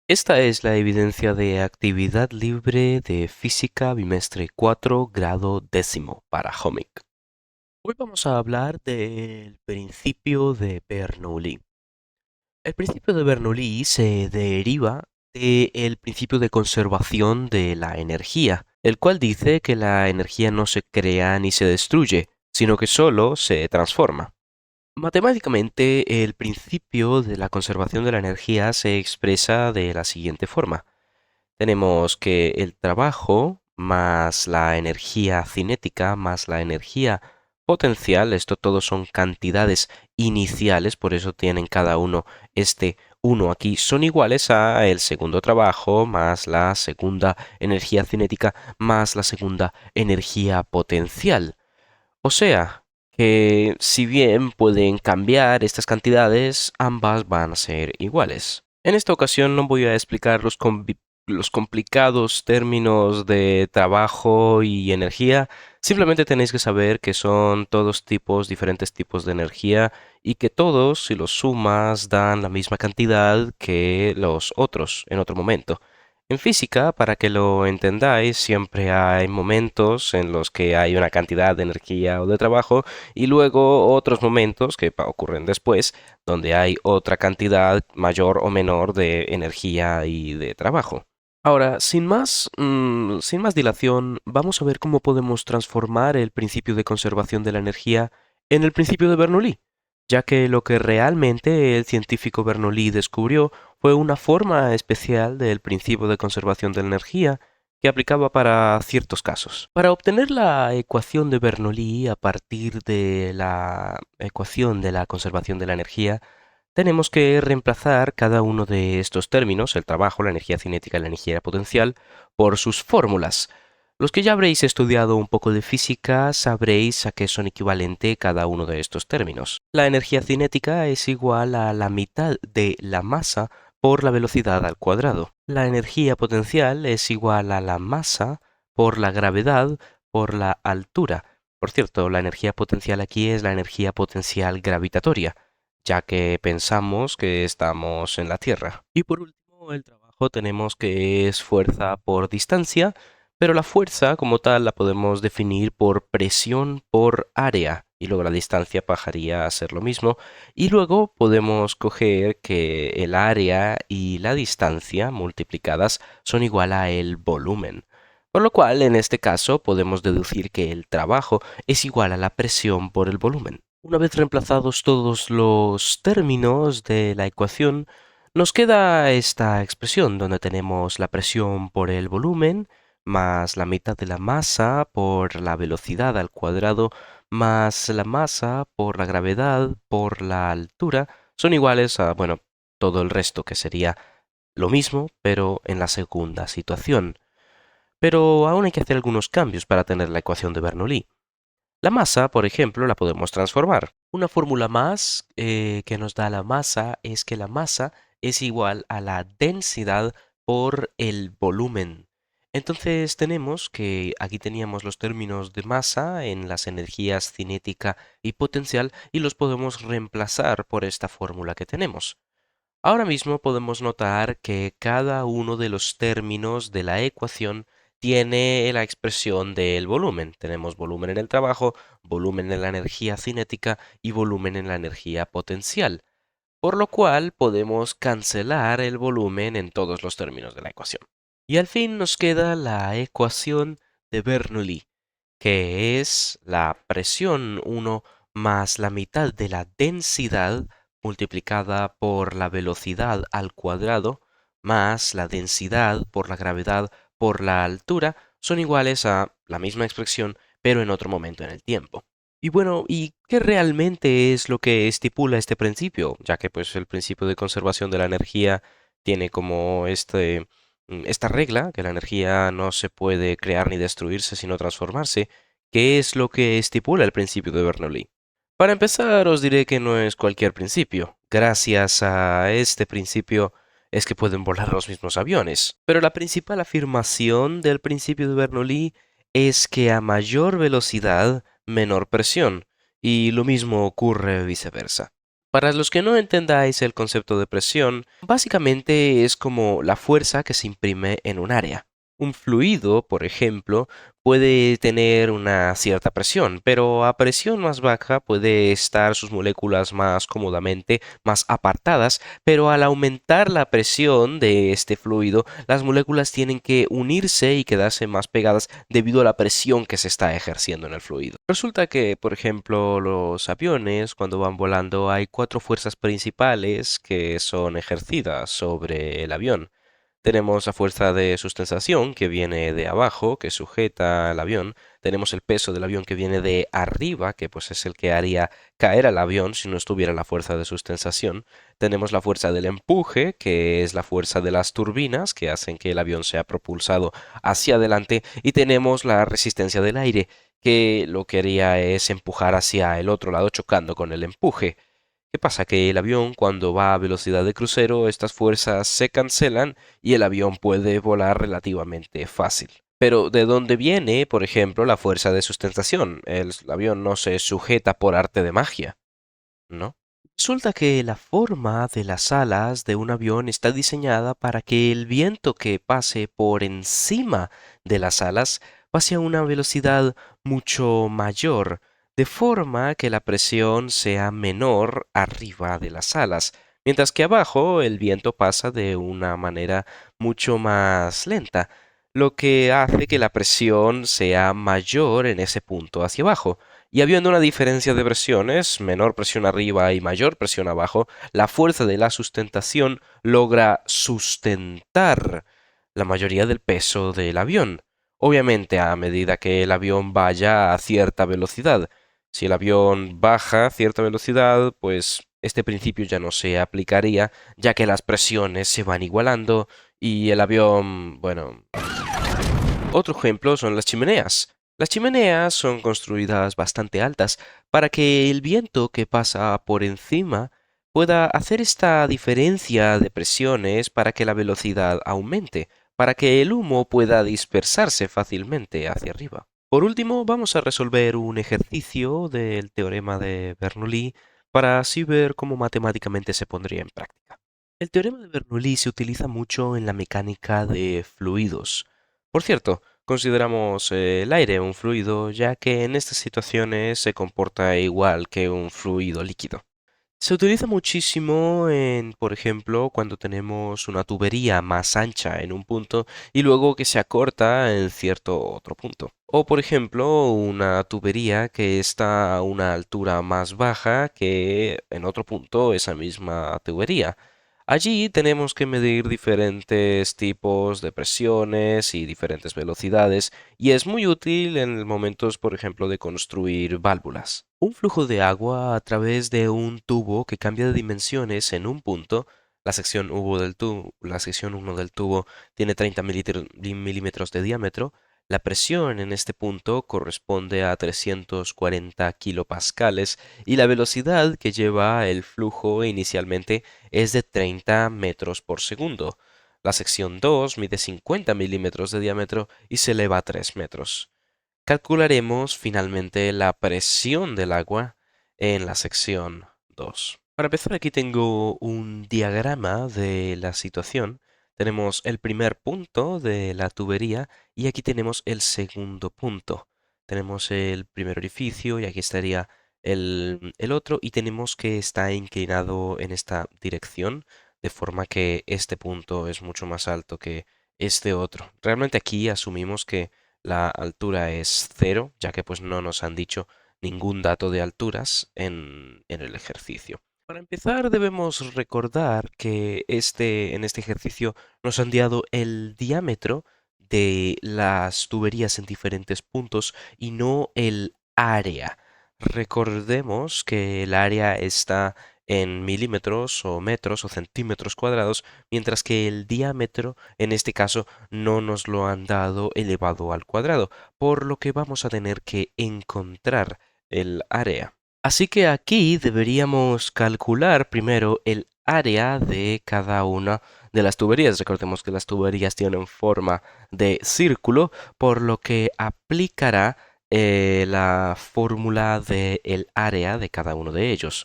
Esta es la evidencia de actividad libre de física bimestre 4 grado décimo para HOMIC. Hoy vamos a hablar del principio de Bernoulli. El principio de Bernoulli se deriva del principio de conservación de la energía, el cual dice que la energía no se crea ni se destruye, sino que solo se transforma. Matemáticamente, el principio de la conservación de la energía se expresa de la siguiente forma. Tenemos que el trabajo más la energía cinética más la energía potencial, esto todos son cantidades iniciales, por eso tienen cada uno este uno aquí, son iguales a el segundo trabajo más la segunda energía cinética más la segunda energía potencial. O sea, que si bien pueden cambiar estas cantidades, ambas van a ser iguales. En esta ocasión no voy a explicar los complicados términos de trabajo y energía, simplemente tenéis que saber que son todos tipos, diferentes tipos de energía y que todos, si los sumas, dan la misma cantidad que los otros en otro momento. En física, para que lo entendáis, siempre hay momentos en los que hay una cantidad de energía o de trabajo y luego otros momentos que ocurren después, donde hay otra cantidad mayor o menor de energía y de trabajo. Ahora, sin más dilación, vamos a ver cómo podemos transformar el principio de conservación de la energía en el principio de Bernoulli, ya que lo que realmente el científico Bernoulli descubrió fue una forma especial del principio de conservación de la energía que aplicaba para ciertos casos. Para obtener la ecuación de Bernoulli a partir de la ecuación de la conservación de la energía, tenemos que reemplazar cada uno de estos términos, el trabajo, la energía cinética y la energía potencial, por sus fórmulas. Los que ya habréis estudiado un poco de física sabréis a qué son equivalente cada uno de estos términos. La energía cinética es igual a la mitad de la masa por la velocidad al cuadrado. La energía potencial es igual a la masa por la gravedad por la altura. Por cierto, la energía potencial aquí es la energía potencial gravitatoria, ya que pensamos que estamos en la Tierra. Y por último, el trabajo tenemos que es fuerza por distancia, pero la fuerza como tal la podemos definir por presión por área, y luego la distancia pasaría a ser lo mismo, y luego podemos coger que el área y la distancia multiplicadas son igual a el volumen. Por lo cual, en este caso, podemos deducir que el trabajo es igual a la presión por el volumen. Una vez reemplazados todos los términos de la ecuación, nos queda esta expresión donde tenemos la presión por el volumen más la mitad de la masa por la velocidad al cuadrado más la masa por la gravedad por la altura son iguales a, bueno, todo el resto que sería lo mismo, pero en la segunda situación. Pero aún hay que hacer algunos cambios para tener la ecuación de Bernoulli. La masa, por ejemplo, la podemos transformar. Una fórmula más que nos da la masa es que la masa es igual a la densidad por el volumen. Entonces tenemos que aquí teníamos los términos de masa en las energías cinética y potencial y los podemos reemplazar por esta fórmula que tenemos. Ahora mismo podemos notar que cada uno de los términos de la ecuación tiene la expresión del volumen. Tenemos volumen en el trabajo, volumen en la energía cinética y volumen en la energía potencial, por lo cual podemos cancelar el volumen en todos los términos de la ecuación. Y al fin nos queda la ecuación de Bernoulli, que es la presión 1 más la mitad de la densidad multiplicada por la velocidad al cuadrado más la densidad por la gravedad por la altura son iguales a la misma expresión, pero en otro momento en el tiempo. Y bueno, ¿y qué realmente es lo que estipula este principio? Ya que pues el principio de conservación de la energía tiene como esta regla, que la energía no se puede crear ni destruirse sino transformarse. ¿Qué es lo que estipula el principio de Bernoulli? Para empezar, os diré que no es cualquier principio. Gracias a este principio es que pueden volar los mismos aviones. Pero la principal afirmación del principio de Bernoulli es que a mayor velocidad, menor presión, y lo mismo ocurre viceversa. Para los que no entendáis el concepto de presión, básicamente es como la fuerza que se imprime en un área. Un fluido, por ejemplo, puede tener una cierta presión, pero a presión más baja puede estar sus moléculas más cómodamente, más apartadas, pero al aumentar la presión de este fluido, las moléculas tienen que unirse y quedarse más pegadas debido a la presión que se está ejerciendo en el fluido. Resulta que, por ejemplo, los aviones, cuando van volando, hay cuatro fuerzas principales que son ejercidas sobre el avión. Tenemos la fuerza de sustentación que viene de abajo, que sujeta al avión. Tenemos el peso del avión que viene de arriba, que pues es el que haría caer al avión si no estuviera la fuerza de sustentación. Tenemos la fuerza del empuje, que es la fuerza de las turbinas que hacen que el avión sea propulsado hacia adelante. Y tenemos la resistencia del aire, que lo que haría es empujar hacia el otro lado chocando con el empuje. ¿Qué pasa? Que el avión, cuando va a velocidad de crucero, estas fuerzas se cancelan y el avión puede volar relativamente fácil. Pero ¿de dónde viene, por ejemplo, la fuerza de sustentación? El avión no se sujeta por arte de magia, ¿no? Resulta que la forma de las alas de un avión está diseñada para que el viento que pase por encima de las alas pase a una velocidad mucho mayor, de forma que la presión sea menor arriba de las alas, mientras que abajo el viento pasa de una manera mucho más lenta, lo que hace que la presión sea mayor en ese punto hacia abajo. Y habiendo una diferencia de presiones, menor presión arriba y mayor presión abajo, la fuerza de la sustentación logra sustentar la mayoría del peso del avión. Obviamente a medida que el avión vaya a cierta velocidad. Si el avión baja a cierta velocidad, pues este principio ya no se aplicaría, ya que las presiones se van igualando y el avión, bueno, otro ejemplo son las chimeneas. Las chimeneas son construidas bastante altas para que el viento que pasa por encima pueda hacer esta diferencia de presiones para que la velocidad aumente, para que el humo pueda dispersarse fácilmente hacia arriba. Por último, vamos a resolver un ejercicio del teorema de Bernoulli para así ver cómo matemáticamente se pondría en práctica. El teorema de Bernoulli se utiliza mucho en la mecánica de fluidos. Por cierto, consideramos el aire un fluido, ya que en estas situaciones se comporta igual que un fluido líquido. Se utiliza muchísimo en, por ejemplo, cuando tenemos una tubería más ancha en un punto y luego que se acorta en cierto otro punto. O, por ejemplo, una tubería que está a una altura más baja que en otro punto esa misma tubería. Allí tenemos que medir diferentes tipos de presiones y diferentes velocidades y es muy útil en momentos, por ejemplo, de construir válvulas. Un flujo de agua a través de un tubo que cambia de dimensiones en un punto, la sección 1 del tubo tiene 30 milímetros de diámetro, la presión en este punto corresponde a 340 kilopascales y la velocidad que lleva el flujo inicialmente es de 30 metros por segundo. La sección 2 mide 50 milímetros de diámetro y se eleva a 3 metros. Calcularemos finalmente la presión del agua en la sección 2. Para empezar, aquí tengo un diagrama de la situación. Tenemos el primer punto de la tubería y aquí tenemos el segundo punto. Tenemos el primer orificio y aquí estaría el otro y tenemos que está inclinado en esta dirección, de forma que este punto es mucho más alto que este otro. Realmente aquí asumimos que la altura es cero, ya que pues no nos han dicho ningún dato de alturas en el ejercicio. Para empezar, debemos recordar que en este ejercicio nos han dado el diámetro de las tuberías en diferentes puntos y no el área. Recordemos que el área está en milímetros o metros o centímetros cuadrados, mientras que el diámetro en este caso no nos lo han dado elevado al cuadrado, por lo que vamos a tener que encontrar el área. Así que aquí deberíamos calcular primero el área de cada una de las tuberías. Recordemos que las tuberías tienen forma de círculo, por lo que aplicará la fórmula del área de cada uno de ellos.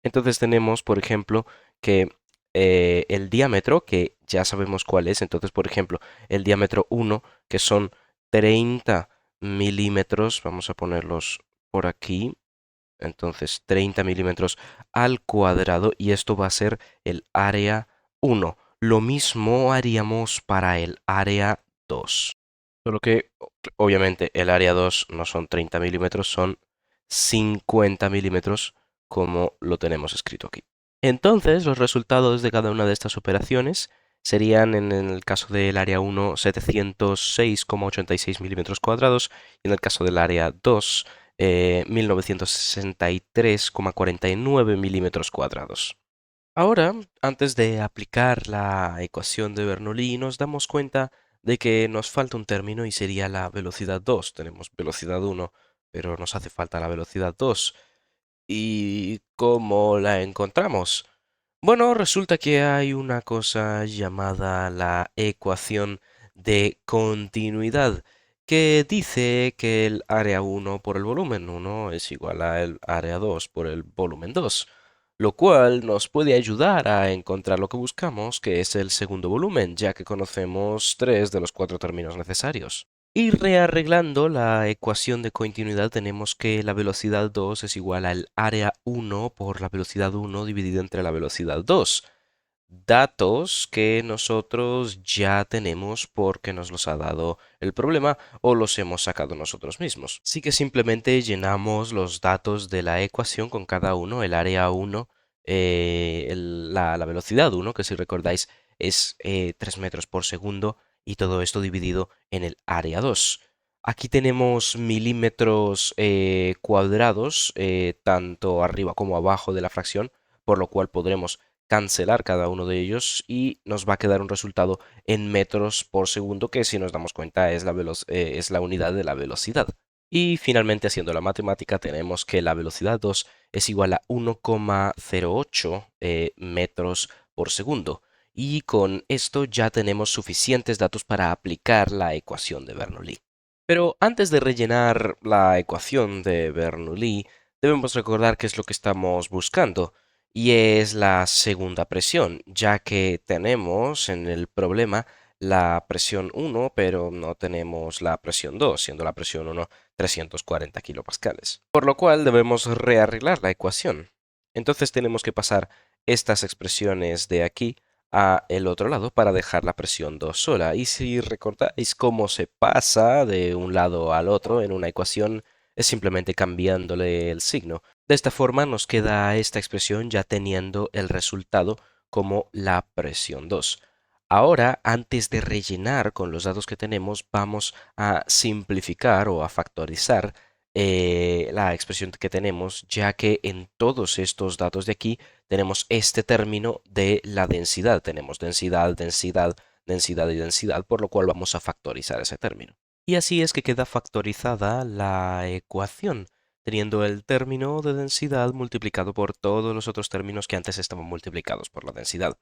Entonces tenemos, por ejemplo, que el diámetro, que ya sabemos cuál es, entonces, por ejemplo, el diámetro 1, que son 30 milímetros, vamos a ponerlos por aquí, entonces 30 milímetros al cuadrado, y esto va a ser el área 1. Lo mismo haríamos para el área 2. Solo que obviamente el área 2 no son 30 milímetros, son 50 milímetros como lo tenemos escrito aquí. Entonces los resultados de cada una de estas operaciones serían en el caso del área 1 706,86 milímetros cuadrados y en el caso del área 2 1963,49 milímetros cuadrados. Ahora, antes de aplicar la ecuación de Bernoulli, nos damos cuenta de que nos falta un término y sería la velocidad 2. Tenemos velocidad 1, pero nos hace falta la velocidad 2. ¿Y cómo la encontramos? Bueno, resulta que hay una cosa llamada la ecuación de continuidad, que dice que el área 1 por el volumen 1 es igual al área 2 por el volumen 2, lo cual nos puede ayudar a encontrar lo que buscamos, que es el segundo volumen, ya que conocemos 3 de los 4 términos necesarios. Y rearreglando la ecuación de continuidad tenemos que la velocidad 2 es igual al área 1 por la velocidad 1 dividido entre la velocidad 2. Datos que nosotros ya tenemos porque nos los ha dado el problema o los hemos sacado nosotros mismos. Así que simplemente llenamos los datos de la ecuación con cada uno, el área 1, la velocidad 1, que si recordáis es 3 metros por segundo, y todo esto dividido en el área 2. Aquí tenemos milímetros cuadrados, tanto arriba como abajo de la fracción, por lo cual podremos cancelar cada uno de ellos y nos va a quedar un resultado en metros por segundo, que si nos damos cuenta es la unidad de la velocidad. Y finalmente, haciendo la matemática, tenemos que la velocidad 2 es igual a 1,08 metros por segundo. Y con esto ya tenemos suficientes datos para aplicar la ecuación de Bernoulli. Pero antes de rellenar la ecuación de Bernoulli, debemos recordar qué es lo que estamos buscando, y es la segunda presión, ya que tenemos en el problema la presión 1, pero no tenemos la presión 2, siendo la presión 1 340 kilopascales. Por lo cual debemos rearreglar la ecuación. Entonces tenemos que pasar estas expresiones de aquí a el otro lado para dejar la presión 2 sola. Y si recordáis cómo se pasa de un lado al otro en una ecuación, es simplemente cambiándole el signo. De esta forma nos queda esta expresión ya teniendo el resultado como la presión 2. Ahora, antes de rellenar con los datos que tenemos, vamos a simplificar o a factorizar la expresión que tenemos, ya que en todos estos datos de aquí tenemos este término de la densidad. Tenemos densidad, densidad, densidad y densidad, por lo cual vamos a factorizar ese término. Y así es que queda factorizada la ecuación, teniendo el término de densidad multiplicado por todos los otros términos que antes estaban multiplicados por la densidad.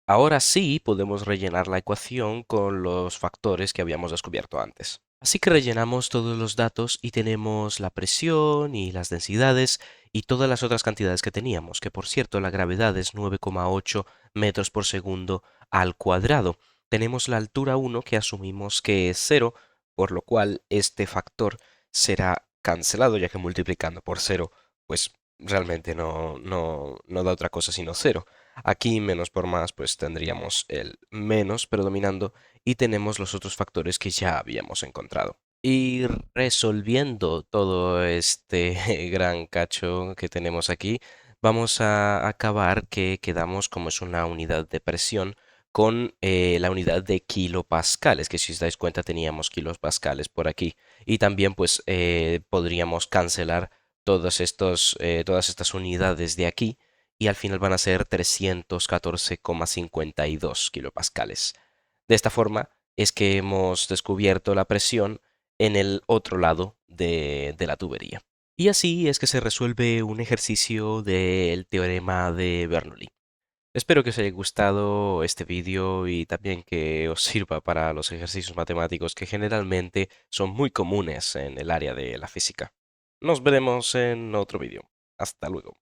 Ahora sí podemos rellenar la ecuación con los factores que habíamos descubierto antes. Así que rellenamos todos los datos y tenemos la presión y las densidades y todas las otras cantidades que teníamos, que por cierto la gravedad es 9,8 metros por segundo al cuadrado. Tenemos la altura 1 que asumimos que es 0, por lo cual este factor será cancelado, ya que multiplicando por 0 pues realmente no da otra cosa sino 0. Aquí menos por más, pues tendríamos el menos predominando y tenemos los otros factores que ya habíamos encontrado. Y resolviendo todo este gran cacho que tenemos aquí, vamos a acabar que quedamos como es una unidad de presión con la unidad de kilopascales, que si os dais cuenta teníamos kilopascales por aquí. Y también pues podríamos cancelar todas estas unidades de aquí y al final van a ser 314,52 kilopascales. De esta forma es que hemos descubierto la presión en el otro lado de la tubería. Y así es que se resuelve un ejercicio del teorema de Bernoulli. Espero que os haya gustado este vídeo y también que os sirva para los ejercicios matemáticos que generalmente son muy comunes en el área de la física. Nos veremos en otro vídeo. Hasta luego.